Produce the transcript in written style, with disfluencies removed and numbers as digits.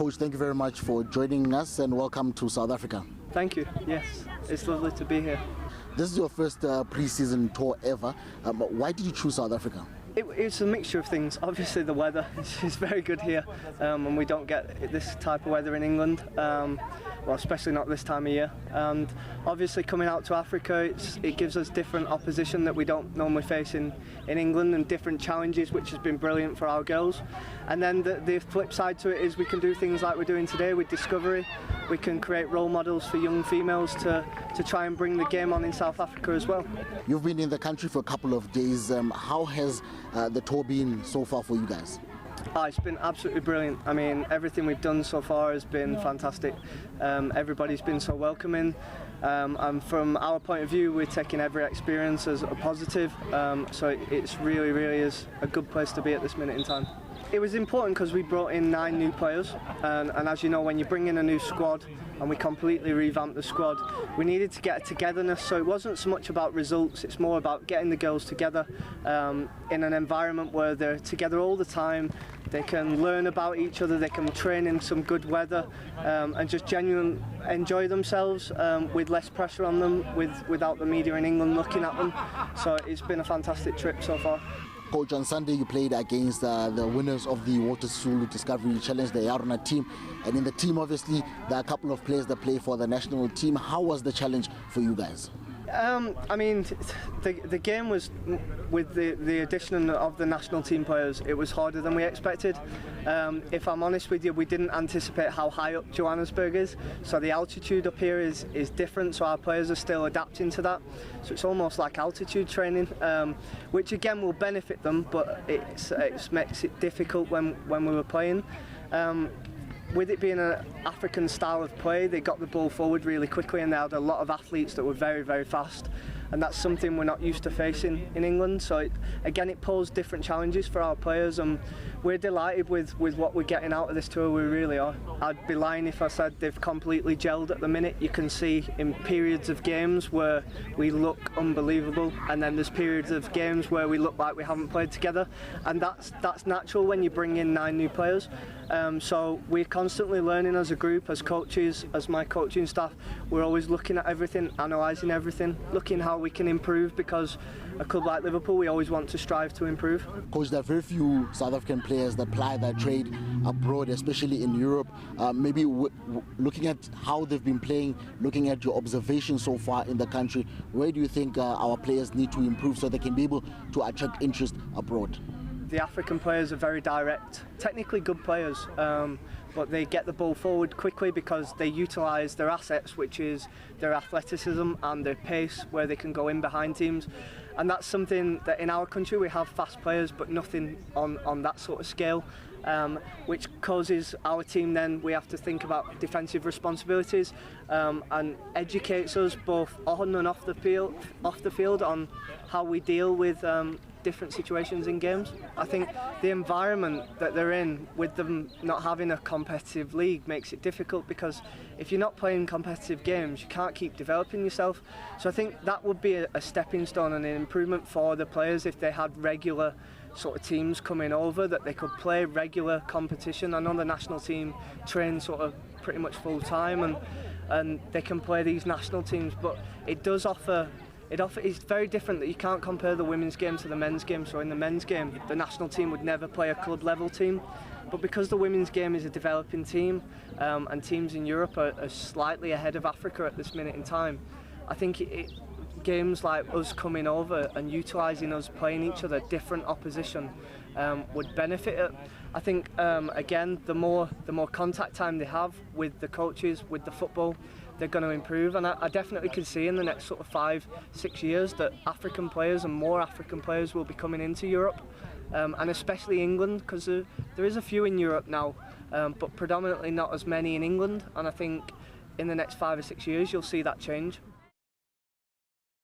Coach, thank you very much for joining us and welcome to South Africa. Thank you. Yes, it's lovely to be here. This is your first pre-season tour ever. Why did you choose South Africa? It's a mixture of things. Obviously the weather is very good here, and we don't get this type of weather in England, well, especially not this time of year. And obviously coming out to Africa, it gives us different opposition that we don't normally face in England, and different challenges, which has been brilliant for our girls. And then the flip side to it is we can do things like we're doing today with Discovery. We can create role models for young females to try and bring the game on in South Africa as well. You've been in the country for a couple of days. How has the tour been so far for you guys? It's been absolutely brilliant. I mean, everything we've done so far has been fantastic. Everybody's been so welcoming, and from our point of view, we're taking every experience as a positive. So it's really is a good place to be at this minute in time. It was important because we brought in 9 new players, and as you know, when you bring in a new squad, and we completely revamped the squad, we needed to get a togetherness. So it wasn't so much about results, it's more about getting the girls together in an environment where they're together all the time. They can learn about each other, they can train in some good weather, and just genuinely enjoy themselves with less pressure on them, without the media in England looking at them. So it's been a fantastic trip so far. Coach, on Sunday you played against the winners of the Walter Sisulu Discovery Challenge, the Yarona team, and in the team obviously there are a couple of players that play for the national team. How was the challenge for you guys? I mean, the game was, with the addition of the national team players, it was harder than we expected. If I'm honest with you, we didn't anticipate how high up Johannesburg is, so the altitude up here is different, so our players are still adapting to that. So it's almost like altitude training, which again will benefit them, but it makes it difficult when we were playing. With it being an African style of play, they got the ball forward really quickly, and they had a lot of athletes that were very fast, and that's something we're not used to facing in England. So again, it posed different challenges for our players, and we're delighted with what we're getting out of this tour. We really are. I'd be lying if I said they've completely gelled at the minute. You can see in periods of games where we look unbelievable, and then there's periods of games where we look like we haven't played together, and that's natural when you bring in 9 new players. So we're constantly learning as a group, as coaches, as my coaching staff. We're always looking at everything, analysing everything, looking how we can improve, because a club like Liverpool, we always want to strive to improve. Coach, there are very few South African players that ply their trade abroad, especially in Europe. Maybe looking at how they've been playing, looking at your observations so far in the country, where do you think our players need to improve so they can be able to attract interest abroad? The African players are very direct, technically good players, but they get the ball forward quickly because they utilise their assets, which is their athleticism and their pace, where they can go in behind teams. And that's something that in our country we have fast players, but nothing on that sort of scale, which causes our team, then we have to think about defensive responsibilities, and educates us both on and off the field on how we deal with different situations in games. I think the environment that they're in, with them not having a competitive league, makes it difficult, because if you're not playing competitive games, you can't keep developing yourself. So I think that would be a stepping stone and an improvement for the players if they had regular sort of teams coming over, that they could play regular competition. I know the national team trains sort of pretty much full time, and they can play these national teams, but it does offer. It's very different, that you can't compare the women's game to the men's game. So in the men's game, the national team would never play a club level team. But because the women's game is a developing team, and teams in Europe are slightly ahead of Africa at this minute in time, I think games like us coming over and utilising us playing each other, different opposition, would benefit it. I think again, the more contact time they have with the coaches, with the football, they're going to improve, and I definitely can see in the next sort of 5-6 years that African players and more African players will be coming into Europe, and especially England, because there is a few in Europe now, but predominantly not as many in England, and I think in the next 5 or 6 years you'll see that change.